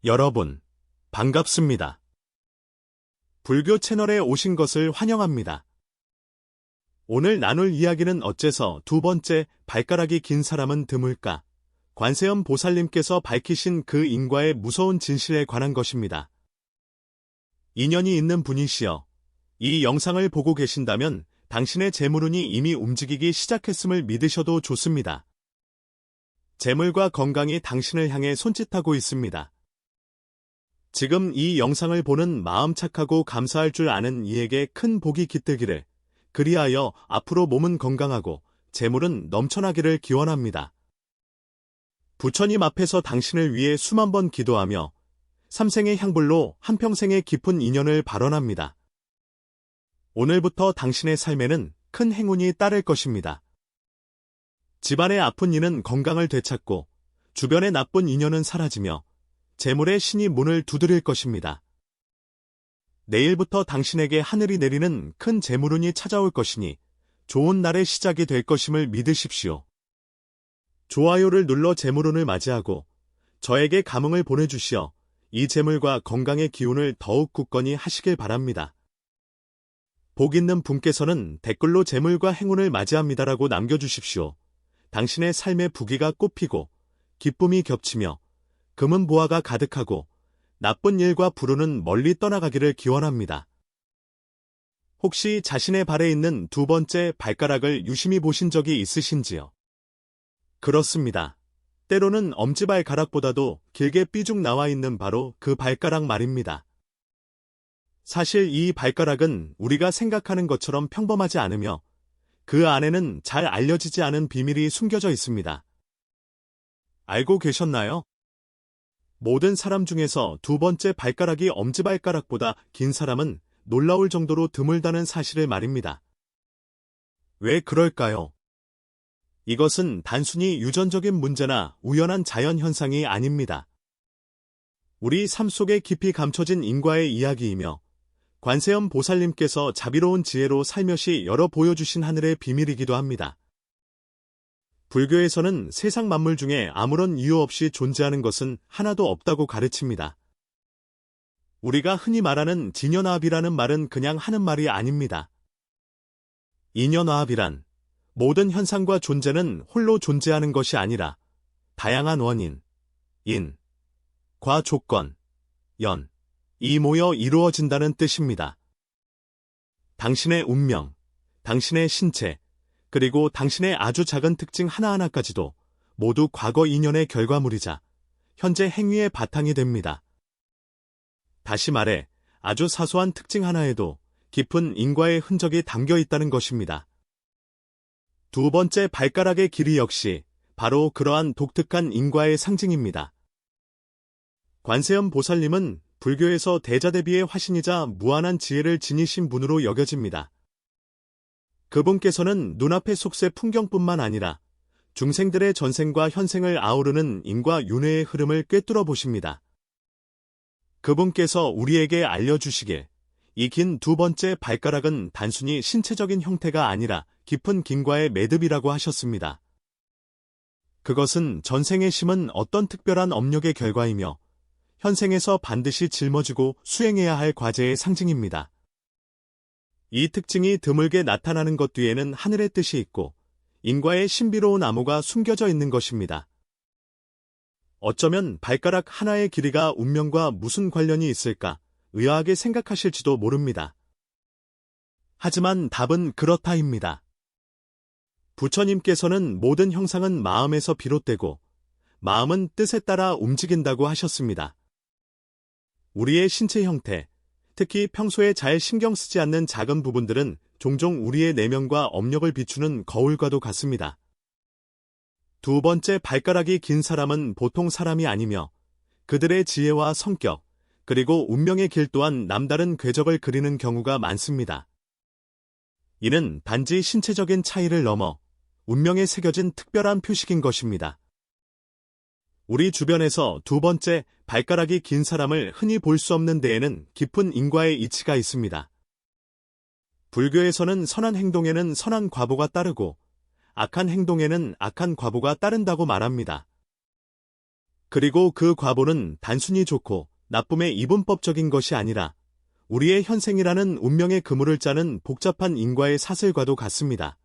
여러분, 반갑습니다. 불교 채널에 오신 것을 환영합니다. 오늘 나눌 이야기는 어째서 두 번째 발가락이 긴 사람은 드물까? 관세음 보살님께서 밝히신 그 인과의 무서운 진실에 관한 것입니다. 인연이 있는 분이시여, 이 영상을 보고 계신다면 당신의 재물운이 이미 움직이기 시작했음을 믿으셔도 좋습니다. 재물과 건강이 당신을 향해 손짓하고 있습니다. 지금 이 영상을 보는 마음 착하고 감사할 줄 아는 이에게 큰 복이 깃들기를, 그리하여 앞으로 몸은 건강하고 재물은 넘쳐나기를 기원합니다. 부처님 앞에서 당신을 위해 수만 번 기도하며 삼생의 향불로 한평생의 깊은 인연을 발언합니다. 오늘부터 당신의 삶에는 큰 행운이 따를 것입니다. 집안의 아픈 이는 건강을 되찾고 주변의 나쁜 인연은 사라지며 재물의 신이 문을 두드릴 것입니다. 내일부터 당신에게 하늘이 내리는 큰 재물운이 찾아올 것이니 좋은 날의 시작이 될 것임을 믿으십시오. 좋아요를 눌러 재물운을 맞이하고 저에게 감흥을 보내주시어 이 재물과 건강의 기운을 더욱 굳건히 하시길 바랍니다. 복 있는 분께서는 댓글로 재물과 행운을 맞이합니다라고 남겨주십시오. 당신의 삶의 부귀가 꽃피고 기쁨이 겹치며 금은 보화가 가득하고 나쁜 일과 불운은 멀리 떠나가기를 기원합니다. 혹시 자신의 발에 있는 두 번째 발가락을 유심히 보신 적이 있으신지요? 그렇습니다. 때로는 엄지발가락보다도 길게 삐죽 나와 있는 바로 그 발가락 말입니다. 사실 이 발가락은 우리가 생각하는 것처럼 평범하지 않으며 그 안에는 잘 알려지지 않은 비밀이 숨겨져 있습니다. 알고 계셨나요? 모든 사람 중에서 두 번째 발가락이 엄지발가락보다 긴 사람은 놀라울 정도로 드물다는 사실을 말입니다. 왜 그럴까요? 이것은 단순히 유전적인 문제나 우연한 자연현상이 아닙니다. 우리 삶 속에 깊이 감춰진 인과의 이야기이며 관세음 보살님께서 자비로운 지혜로 살며시 열어 보여주신 하늘의 비밀이기도 합니다. 불교에서는 세상 만물 중에 아무런 이유 없이 존재하는 것은 하나도 없다고 가르칩니다. 우리가 흔히 말하는 진연화합이라는 말은 그냥 하는 말이 아닙니다. 인연화합이란 모든 현상과 존재는 홀로 존재하는 것이 아니라 다양한 원인, 인, 과 조건, 연, 이 모여 이루어진다는 뜻입니다. 당신의 운명, 당신의 신체, 그리고 당신의 아주 작은 특징 하나하나까지도 모두 과거 인연의 결과물이자 현재 행위의 바탕이 됩니다. 다시 말해 아주 사소한 특징 하나에도 깊은 인과의 흔적이 담겨 있다는 것입니다. 두 번째 발가락의 길이 역시 바로 그러한 독특한 인과의 상징입니다. 관세음 보살님은 불교에서 대자대비의 화신이자 무한한 지혜를 지니신 분으로 여겨집니다. 그분께서는 눈앞의 속세 풍경뿐만 아니라 중생들의 전생과 현생을 아우르는 인과 윤회의 흐름을 꿰뚫어 보십니다. 그분께서 우리에게 알려주시길 이 긴 두 번째 발가락은 단순히 신체적인 형태가 아니라 깊은 긴과의 매듭이라고 하셨습니다. 그것은 전생에 심은 어떤 특별한 업력의 결과이며 현생에서 반드시 짊어지고 수행해야 할 과제의 상징입니다. 이 특징이 드물게 나타나는 것 뒤에는 하늘의 뜻이 있고 인과의 신비로운 암호가 숨겨져 있는 것입니다. 어쩌면 발가락 하나의 길이가 운명과 무슨 관련이 있을까 의아하게 생각하실지도 모릅니다. 하지만 답은 그렇다입니다. 부처님께서는 모든 형상은 마음에서 비롯되고 마음은 뜻에 따라 움직인다고 하셨습니다. 우리의 신체 형태, 특히 평소에 잘 신경 쓰지 않는 작은 부분들은 종종 우리의 내면과 업력을 비추는 거울과도 같습니다. 두 번째 발가락이 긴 사람은 보통 사람이 아니며 그들의 지혜와 성격, 그리고 운명의 길 또한 남다른 궤적을 그리는 경우가 많습니다. 이는 단지 신체적인 차이를 넘어 운명에 새겨진 특별한 표식인 것입니다. 우리 주변에서 두 번째 발가락이 긴 사람을 흔히 볼 수 없는 데에는 깊은 인과의 이치가 있습니다. 불교에서는 선한 행동에는 선한 과보가 따르고 악한 행동에는 악한 과보가 따른다고 말합니다. 그리고 그 과보는 단순히 좋고 나쁨의 이분법적인 것이 아니라 우리의 현생이라는 운명의 그물을 짜는 복잡한 인과의 사슬과도 같습니다.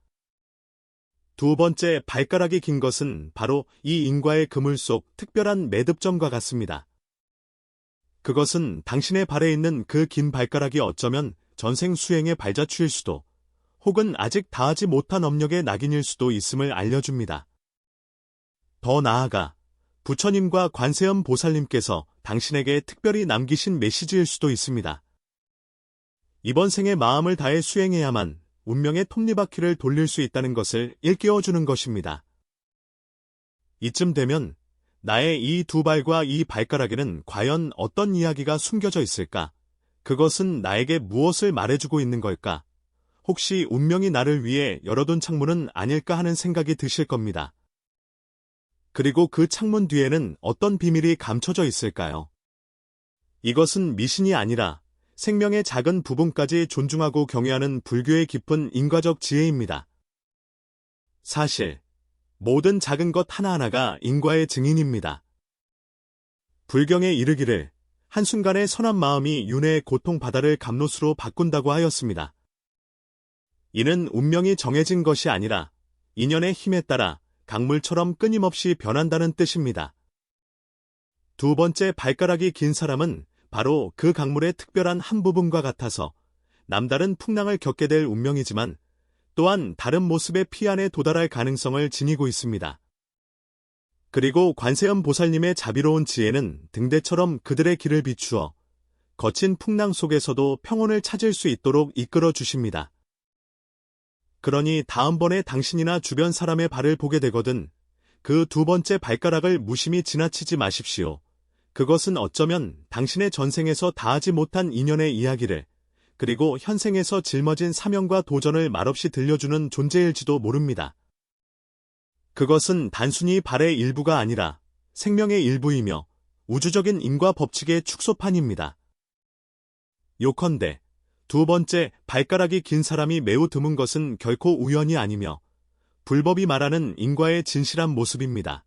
두 번째, 발가락이 긴 것은 바로 이 인과의 그물 속 특별한 매듭점과 같습니다. 그것은 당신의 발에 있는 그 긴 발가락이 어쩌면 전생 수행의 발자취일 수도, 혹은 아직 다하지 못한 업력의 낙인일 수도 있음을 알려줍니다. 더 나아가 부처님과 관세음 보살님께서 당신에게 특별히 남기신 메시지일 수도 있습니다. 이번 생에 마음을 다해 수행해야만 운명의 톱니바퀴를 돌릴 수 있다는 것을 일깨워주는 것입니다. 이쯤 되면 나의 이 두 발과 이 발가락에는 과연 어떤 이야기가 숨겨져 있을까? 그것은 나에게 무엇을 말해주고 있는 걸까? 혹시 운명이 나를 위해 열어둔 창문은 아닐까 하는 생각이 드실 겁니다. 그리고 그 창문 뒤에는 어떤 비밀이 감춰져 있을까요? 이것은 미신이 아니라 생명의 작은 부분까지 존중하고 경외하는 불교의 깊은 인과적 지혜입니다. 사실 모든 작은 것 하나하나가 인과의 증인입니다. 불경에 이르기를 한순간의 선한 마음이 윤회의 고통 바다를 감롯으로 바꾼다고 하였습니다. 이는 운명이 정해진 것이 아니라 인연의 힘에 따라 강물처럼 끊임없이 변한다는 뜻입니다. 두 번째, 발가락이 긴 사람은 바로 그 강물의 특별한 한 부분과 같아서 남다른 풍랑을 겪게 될 운명이지만 또한 다른 모습의 피 안에 도달할 가능성을 지니고 있습니다. 그리고 관세음 보살님의 자비로운 지혜는 등대처럼 그들의 길을 비추어 거친 풍랑 속에서도 평온을 찾을 수 있도록 이끌어 주십니다. 그러니 다음번에 당신이나 주변 사람의 발을 보게 되거든 그 두 번째 발가락을 무심히 지나치지 마십시오. 그것은 어쩌면 당신의 전생에서 다하지 못한 인연의 이야기를, 그리고 현생에서 짊어진 사명과 도전을 말없이 들려주는 존재일지도 모릅니다. 그것은 단순히 발의 일부가 아니라 생명의 일부이며 우주적인 인과 법칙의 축소판입니다. 요컨대 두 번째, 발가락이 긴 사람이 매우 드문 것은 결코 우연이 아니며 불법이 말하는 인과의 진실한 모습입니다.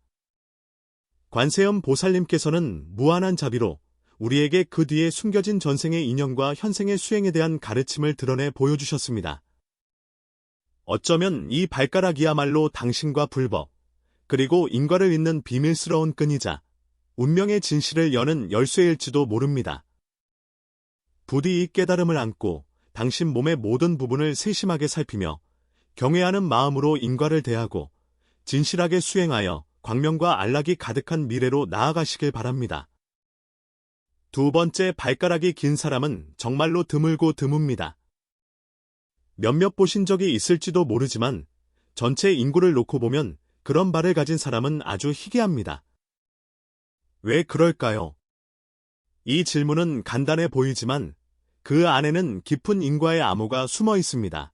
관세음 보살님께서는 무한한 자비로 우리에게 그 뒤에 숨겨진 전생의 인연과 현생의 수행에 대한 가르침을 드러내 보여주셨습니다. 어쩌면 이 발가락이야말로 당신과 불법, 그리고 인과를 잇는 비밀스러운 끈이자 운명의 진실을 여는 열쇠일지도 모릅니다. 부디 이 깨달음을 안고 당신 몸의 모든 부분을 세심하게 살피며 경외하는 마음으로 인과를 대하고 진실하게 수행하여 광명과 안락이 가득한 미래로 나아가시길 바랍니다. 두 번째, 발가락이 긴 사람은 정말로 드물고 드뭅니다. 몇몇 보신 적이 있을지도 모르지만 전체 인구를 놓고 보면 그런 발을 가진 사람은 아주 희귀합니다. 왜 그럴까요? 이 질문은 간단해 보이지만 그 안에는 깊은 인과의 암호가 숨어 있습니다.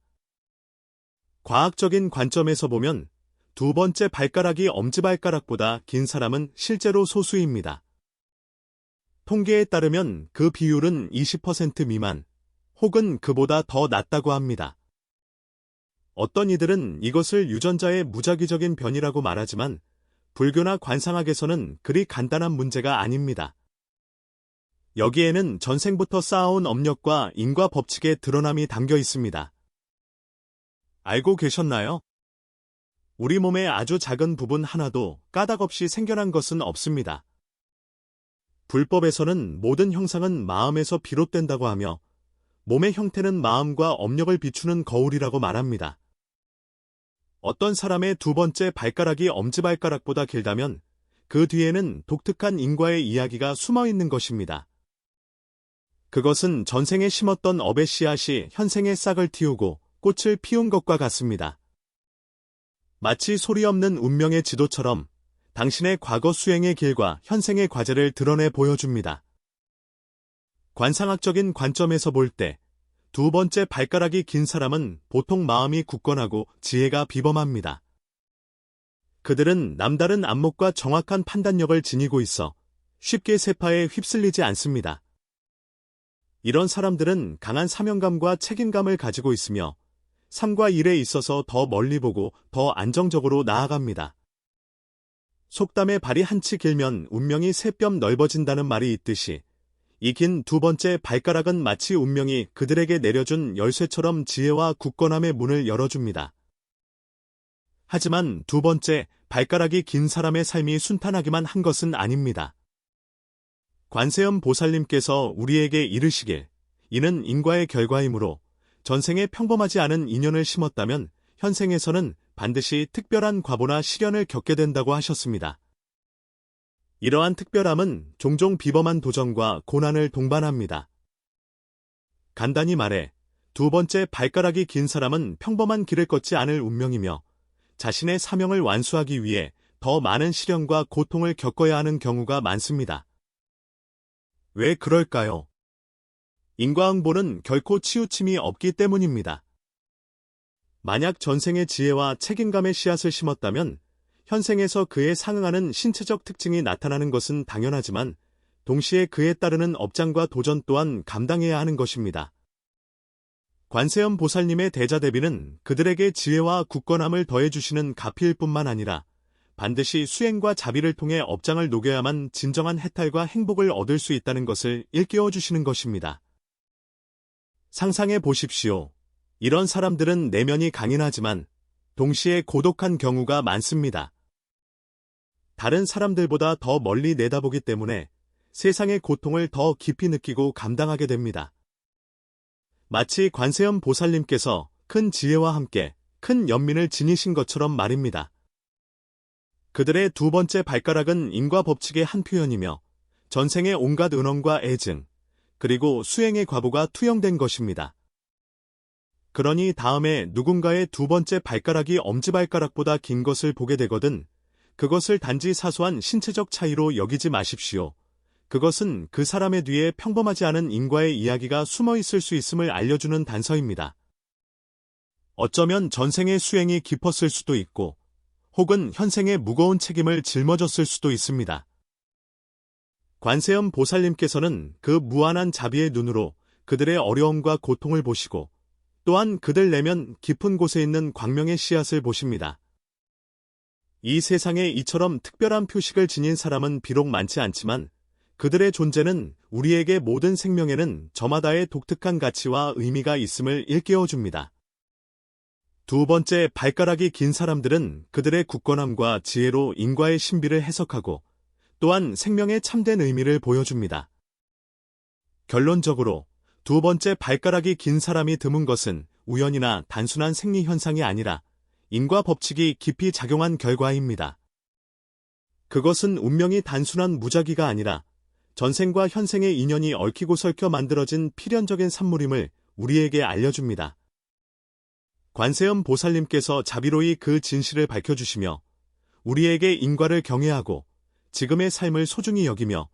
과학적인 관점에서 보면 두 번째 발가락이 엄지발가락보다 긴 사람은 실제로 소수입니다. 통계에 따르면 그 비율은 20% 미만, 혹은 그보다 더 낮다고 합니다. 어떤 이들은 이것을 유전자의 무작위적인 변이라고 말하지만 불교나 관상학에서는 그리 간단한 문제가 아닙니다. 여기에는 전생부터 쌓아온 업력과 인과 법칙의 드러남이 담겨 있습니다. 알고 계셨나요? 우리 몸의 아주 작은 부분 하나도 까닭없이 생겨난 것은 없습니다. 불법에서는 모든 형상은 마음에서 비롯된다고 하며 몸의 형태는 마음과 업력을 비추는 거울이라고 말합니다. 어떤 사람의 두 번째 발가락이 엄지발가락보다 길다면 그 뒤에는 독특한 인과의 이야기가 숨어 있는 것입니다. 그것은 전생에 심었던 업의 씨앗이 현생에 싹을 틔우고 꽃을 피운 것과 같습니다. 마치 소리 없는 운명의 지도처럼 당신의 과거 수행의 길과 현생의 과제를 드러내 보여줍니다. 관상학적인 관점에서 볼 때 두 번째 발가락이 긴 사람은 보통 마음이 굳건하고 지혜가 비범합니다. 그들은 남다른 안목과 정확한 판단력을 지니고 있어 쉽게 세파에 휩쓸리지 않습니다. 이런 사람들은 강한 사명감과 책임감을 가지고 있으며 삶과 일에 있어서 더 멀리 보고 더 안정적으로 나아갑니다. 속담에 발이 한치 길면 운명이 세 뼘 넓어진다는 말이 있듯이 이 긴 두 번째 발가락은 마치 운명이 그들에게 내려준 열쇠처럼 지혜와 굳건함의 문을 열어줍니다. 하지만 두 번째 발가락이 긴 사람의 삶이 순탄하기만 한 것은 아닙니다. 관세음 보살님께서 우리에게 이르시길 이는 인과의 결과이므로 전생에 평범하지 않은 인연을 심었다면 현생에서는 반드시 특별한 과보나 시련을 겪게 된다고 하셨습니다. 이러한 특별함은 종종 비범한 도전과 고난을 동반합니다. 간단히 말해 두 번째 발가락이 긴 사람은 평범한 길을 걷지 않을 운명이며 자신의 사명을 완수하기 위해 더 많은 시련과 고통을 겪어야 하는 경우가 많습니다. 왜 그럴까요? 인과응보는 결코 치우침이 없기 때문입니다. 만약 전생의 지혜와 책임감의 씨앗을 심었다면 현생에서 그에 상응하는 신체적 특징이 나타나는 것은 당연하지만 동시에 그에 따르는 업장과 도전 또한 감당해야 하는 것입니다. 관세음 보살님의 대자대비는 그들에게 지혜와 굳건함을 더해주시는 가피일 뿐만 아니라 반드시 수행과 자비를 통해 업장을 녹여야만 진정한 해탈과 행복을 얻을 수 있다는 것을 일깨워주시는 것입니다. 상상해 보십시오. 이런 사람들은 내면이 강인하지만 동시에 고독한 경우가 많습니다. 다른 사람들보다 더 멀리 내다보기 때문에 세상의 고통을 더 깊이 느끼고 감당하게 됩니다. 마치 관세음 보살님께서 큰 지혜와 함께 큰 연민을 지니신 것처럼 말입니다. 그들의 두 번째 발가락은 인과 법칙의 한 표현이며 전생의 온갖 은원과 애증, 그리고 수행의 과보가 투영된 것입니다. 그러니 다음에 누군가의 두 번째 발가락이 엄지발가락보다 긴 것을 보게 되거든 그것을 단지 사소한 신체적 차이로 여기지 마십시오. 그것은 그 사람의 뒤에 평범하지 않은 인과의 이야기가 숨어 있을 수 있음을 알려주는 단서입니다. 어쩌면 전생의 수행이 깊었을 수도 있고 혹은 현생의 무거운 책임을 짊어졌을 수도 있습니다. 관세음 보살님께서는 그 무한한 자비의 눈으로 그들의 어려움과 고통을 보시고 또한 그들 내면 깊은 곳에 있는 광명의 씨앗을 보십니다. 이 세상에 이처럼 특별한 표식을 지닌 사람은 비록 많지 않지만 그들의 존재는 우리에게 모든 생명에는 저마다의 독특한 가치와 의미가 있음을 일깨워줍니다. 두 번째 발가락이 긴 사람들은 그들의 굳건함과 지혜로 인과의 신비를 해석하고 또한 생명의 참된 의미를 보여줍니다. 결론적으로 두 번째 발가락이 긴 사람이 드문 것은 우연이나 단순한 생리 현상이 아니라 인과 법칙이 깊이 작용한 결과입니다. 그것은 운명이 단순한 무작위가 아니라 전생과 현생의 인연이 얽히고 설켜 만들어진 필연적인 산물임을 우리에게 알려줍니다. 관세음 보살님께서 자비로이 그 진실을 밝혀주시며 우리에게 인과를 경외하고 지금의 삶을 소중히 여기며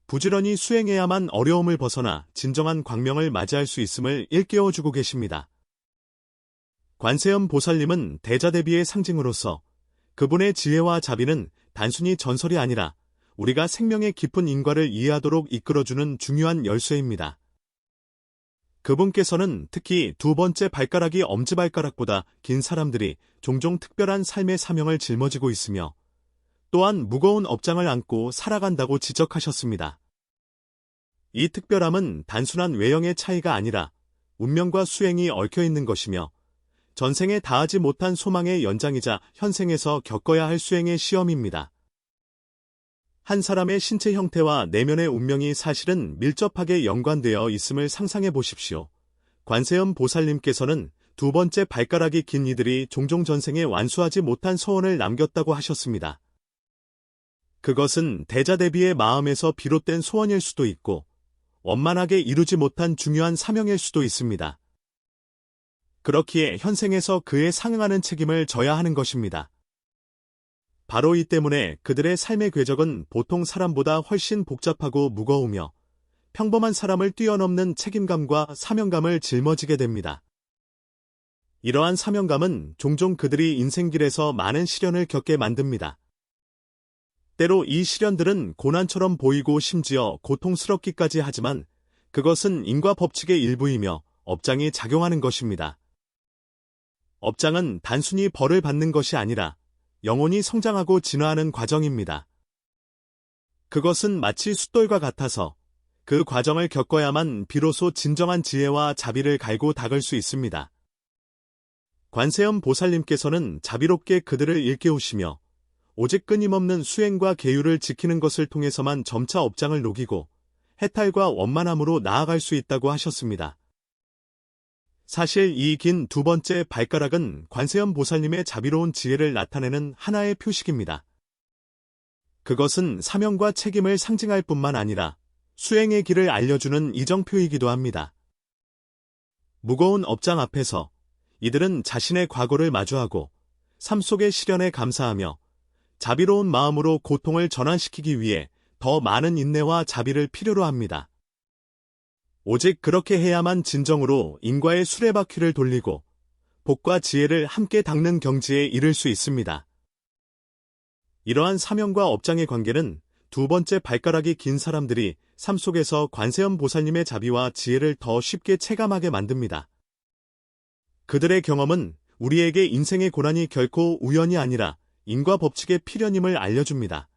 부지런히 수행해야만 어려움을 벗어나 진정한 광명을 맞이할 수 있음을 일깨워주고 계십니다. 관세음 보살님은 대자대비의 상징으로서 그분의 지혜와 자비는 단순히 전설이 아니라 우리가 생명의 깊은 인과를 이해하도록 이끌어주는 중요한 열쇠입니다. 그분께서는 특히 두 번째 발가락이 엄지발가락보다 긴 사람들이 종종 특별한 삶의 사명을 짊어지고 있으며 또한 무거운 업장을 안고 살아간다고 지적하셨습니다. 이 특별함은 단순한 외형의 차이가 아니라 운명과 수행이 얽혀 있는 것이며 전생에 다하지 못한 소망의 연장이자 현생에서 겪어야 할 수행의 시험입니다. 한 사람의 신체 형태와 내면의 운명이 사실은 밀접하게 연관되어 있음을 상상해 보십시오. 관세음 보살님께서는 두 번째 발가락이 긴 이들이 종종 전생에 완수하지 못한 소원을 남겼다고 하셨습니다. 그것은 대자대비의 마음에서 비롯된 소원일 수도 있고 원만하게 이루지 못한 중요한 사명일 수도 있습니다. 그렇기에 현생에서 그에 상응하는 책임을 져야 하는 것입니다. 바로 이 때문에 그들의 삶의 궤적은 보통 사람보다 훨씬 복잡하고 무거우며 평범한 사람을 뛰어넘는 책임감과 사명감을 짊어지게 됩니다. 이러한 사명감은 종종 그들이 인생길에서 많은 시련을 겪게 만듭니다. 때로 이 시련들은 고난처럼 보이고 심지어 고통스럽기까지 하지만 그것은 인과 법칙의 일부이며 업장이 작용하는 것입니다. 업장은 단순히 벌을 받는 것이 아니라 영혼이 성장하고 진화하는 과정입니다. 그것은 마치 숫돌과 같아서 그 과정을 겪어야만 비로소 진정한 지혜와 자비를 갈고 닦을 수 있습니다. 관세음 보살님께서는 자비롭게 그들을 일깨우시며 오직 끊임없는 수행과 계율을 지키는 것을 통해서만 점차 업장을 녹이고 해탈과 원만함으로 나아갈 수 있다고 하셨습니다. 사실 이 긴 두 번째 발가락은 관세음 보살님의 자비로운 지혜를 나타내는 하나의 표식입니다. 그것은 사명과 책임을 상징할 뿐만 아니라 수행의 길을 알려주는 이정표이기도 합니다. 무거운 업장 앞에서 이들은 자신의 과거를 마주하고 삶 속의 시련에 감사하며 자비로운 마음으로 고통을 전환시키기 위해 더 많은 인내와 자비를 필요로 합니다. 오직 그렇게 해야만 진정으로 인과의 수레바퀴를 돌리고 복과 지혜를 함께 닦는 경지에 이를 수 있습니다. 이러한 사명과 업장의 관계는 두 번째 발가락이 긴 사람들이 삶 속에서 관세음 보살님의 자비와 지혜를 더 쉽게 체감하게 만듭니다. 그들의 경험은 우리에게 인생의 고난이 결코 우연이 아니라 인과 법칙의 필연임을 알려줍니다.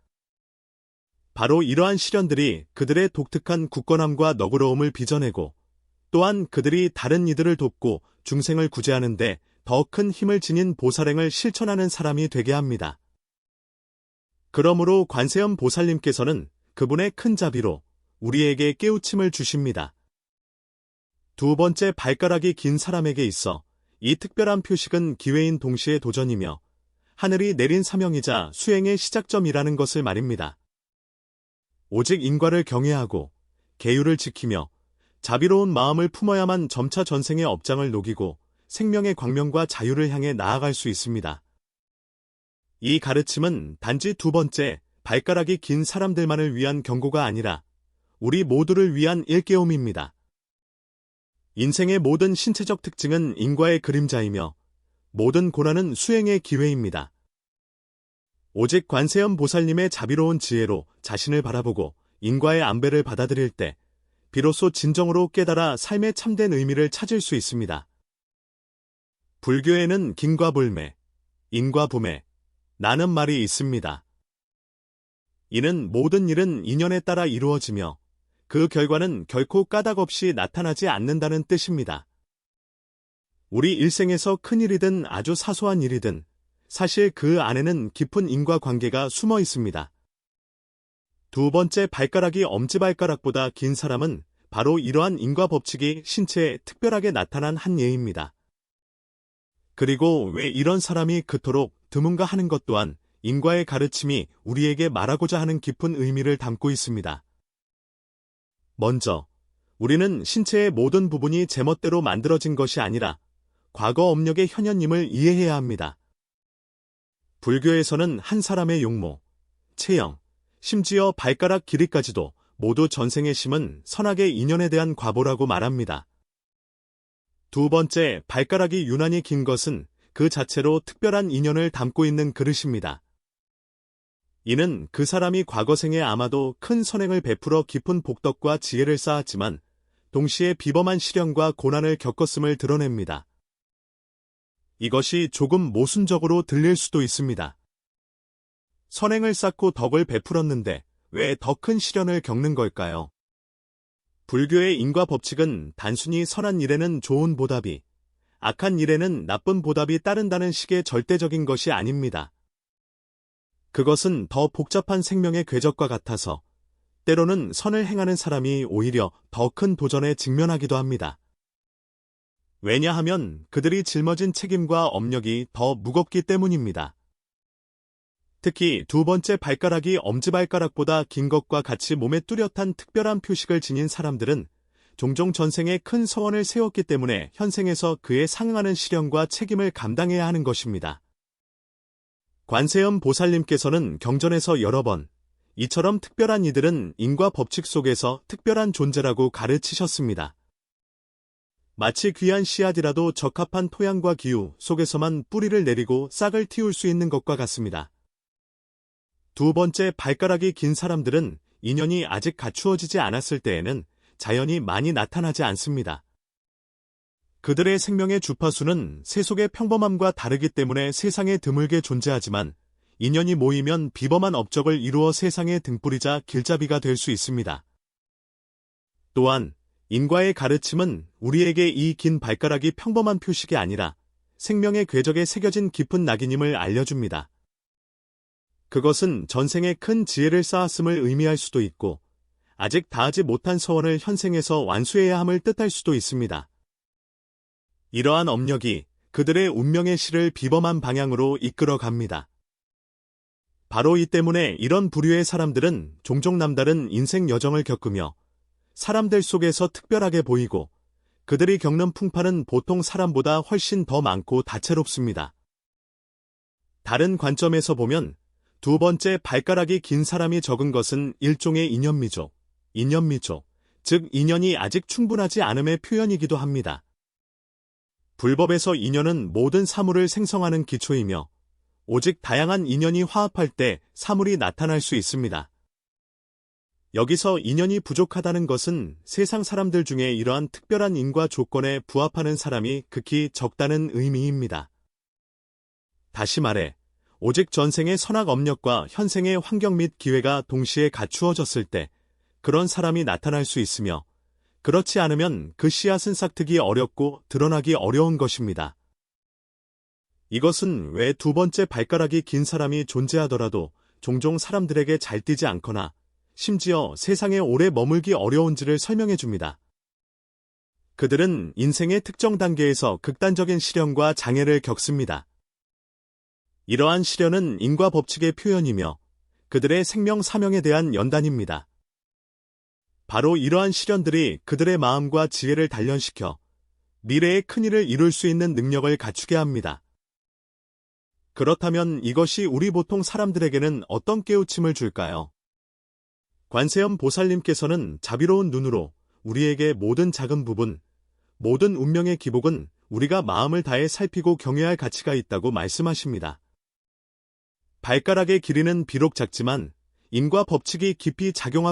바로 이러한 시련들이 그들의 독특한 굳건함과 너그러움을 빚어내고 또한 그들이 다른 이들을 돕고 중생을 구제하는 데 더 큰 힘을 지닌 보살행을 실천하는 사람이 되게 합니다. 그러므로 관세음 보살님께서는 그분의 큰 자비로 우리에게 깨우침을 주십니다. 두 번째 발가락이 긴 사람에게 있어 이 특별한 표식은 기회인 동시에 도전이며 하늘이 내린 사명이자 수행의 시작점이라는 것을 말입니다. 오직 인과를 경외하고 계율을 지키며 자비로운 마음을 품어야만 점차 전생의 업장을 녹이고 생명의 광명과 자유를 향해 나아갈 수 있습니다. 이 가르침은 단지 두 번째 발가락이 긴 사람들만을 위한 경고가 아니라 우리 모두를 위한 일깨움입니다. 인생의 모든 신체적 특징은 인과의 그림자이며 모든 고난은 수행의 기회입니다. 오직 관세음 보살님의 자비로운 지혜로 자신을 바라보고 인과의 안배를 받아들일 때 비로소 진정으로 깨달아 삶의 참된 의미를 찾을 수 있습니다. 불교에는 긴과 불매, 인과 부매, 나는 말이 있습니다. 이는 모든 일은 인연에 따라 이루어지며 그 결과는 결코 까닭 없이 나타나지 않는다는 뜻입니다. 우리 일생에서 큰 일이든 아주 사소한 일이든 사실 그 안에는 깊은 인과관계가 숨어 있습니다. 두 번째 발가락이 엄지발가락보다 긴 사람은 바로 이러한 인과법칙이 신체에 특별하게 나타난 한 예입니다. 그리고 왜 이런 사람이 그토록 드문가 하는 것 또한 인과의 가르침이 우리에게 말하고자 하는 깊은 의미를 담고 있습니다. 먼저, 우리는 신체의 모든 부분이 제멋대로 만들어진 것이 아니라 과거 업력의 현현임을 이해해야 합니다. 불교에서는 한 사람의 용모, 체형, 심지어 발가락 길이까지도 모두 전생에 심은 선악의 인연에 대한 과보라고 말합니다. 두 번째, 발가락이 유난히 긴 것은 그 자체로 특별한 인연을 담고 있는 그릇입니다. 이는 그 사람이 과거생에 아마도 큰 선행을 베풀어 깊은 복덕과 지혜를 쌓았지만 동시에 비범한 시련과 고난을 겪었음을 드러냅니다. 이것이 조금 모순적으로 들릴 수도 있습니다. 선행을 쌓고 덕을 베풀었는데 왜 더 큰 시련을 겪는 걸까요? 불교의 인과 법칙은 단순히 선한 일에는 좋은 보답이, 악한 일에는 나쁜 보답이 따른다는 식의 절대적인 것이 아닙니다. 그것은 더 복잡한 생명의 궤적과 같아서 때로는 선을 행하는 사람이 오히려 더 큰 도전에 직면하기도 합니다. 왜냐하면 그들이 짊어진 책임과 업력이 더 무겁기 때문입니다. 특히 두 번째 발가락이 엄지발가락보다 긴 것과 같이 몸에 뚜렷한 특별한 표식을 지닌 사람들은 종종 전생에 큰 서원을 세웠기 때문에 현생에서 그에 상응하는 시련과 책임을 감당해야 하는 것입니다. 관세음 보살님께서는 경전에서 여러 번 이처럼 특별한 이들은 인과 법칙 속에서 특별한 존재라고 가르치셨습니다. 마치 귀한 씨앗이라도 적합한 토양과 기후 속에서만 뿌리를 내리고 싹을 틔울 수 있는 것과 같습니다. 두 번째 발가락이 긴 사람들은 인연이 아직 갖추어지지 않았을 때에는 자연이 많이 나타나지 않습니다. 그들의 생명의 주파수는 세속의 평범함과 다르기 때문에 세상에 드물게 존재하지만 인연이 모이면 비범한 업적을 이루어 세상에 등불이자 길잡이가 될 수 있습니다. 또한 인과의 가르침은 우리에게 이 긴 발가락이 평범한 표식이 아니라 생명의 궤적에 새겨진 깊은 낙인임을 알려줍니다. 그것은 전생에 큰 지혜를 쌓았음을 의미할 수도 있고 아직 다하지 못한 서원을 현생에서 완수해야 함을 뜻할 수도 있습니다. 이러한 업력이 그들의 운명의 실을 비범한 방향으로 이끌어 갑니다. 바로 이 때문에 이런 부류의 사람들은 종종 남다른 인생 여정을 겪으며 사람들 속에서 특별하게 보이고 그들이 겪는 풍파는 보통 사람보다 훨씬 더 많고 다채롭습니다. 다른 관점에서 보면 두 번째 발가락이 긴 사람이 적은 것은 일종의 인연미죠. 즉 인연이 아직 충분하지 않음의 표현이기도 합니다. 불법에서 인연은 모든 사물을 생성하는 기초이며 오직 다양한 인연이 화합할 때 사물이 나타날 수 있습니다. 여기서 인연이 부족하다는 것은 세상 사람들 중에 이러한 특별한 인과 조건에 부합하는 사람이 극히 적다는 의미입니다. 다시 말해, 오직 전생의 선악 업력과 현생의 환경 및 기회가 동시에 갖추어졌을 때 그런 사람이 나타날 수 있으며 그렇지 않으면 그 씨앗은 싹트기 어렵고 드러나기 어려운 것입니다. 이것은 왜 두 번째 발가락이 긴 사람이 존재하더라도 종종 사람들에게 잘 띄지 않거나 심지어 세상에 오래 머물기 어려운지를 설명해 줍니다. 그들은 인생의 특정 단계에서 극단적인 시련과 장애를 겪습니다. 이러한 시련은 인과 법칙의 표현이며 그들의 생명 사명에 대한 연단입니다. 바로 이러한 시련들이 그들의 마음과 지혜를 단련시켜 미래의 큰일을 이룰 수 있는 능력을 갖추게 합니다. 그렇다면 이것이 우리 보통 사람들에게는 어떤 깨우침을 줄까요? 관세음 보살님께서는 자비로운 눈으로 우리에게 모든 작은 부분, 모든 운명의 기복은 우리가 마음을 다해 살피고 경외할 가치가 있다고 말씀하십니다. 발가락의 길이는 비록 작지만 인과 법칙이 깊이 작용하고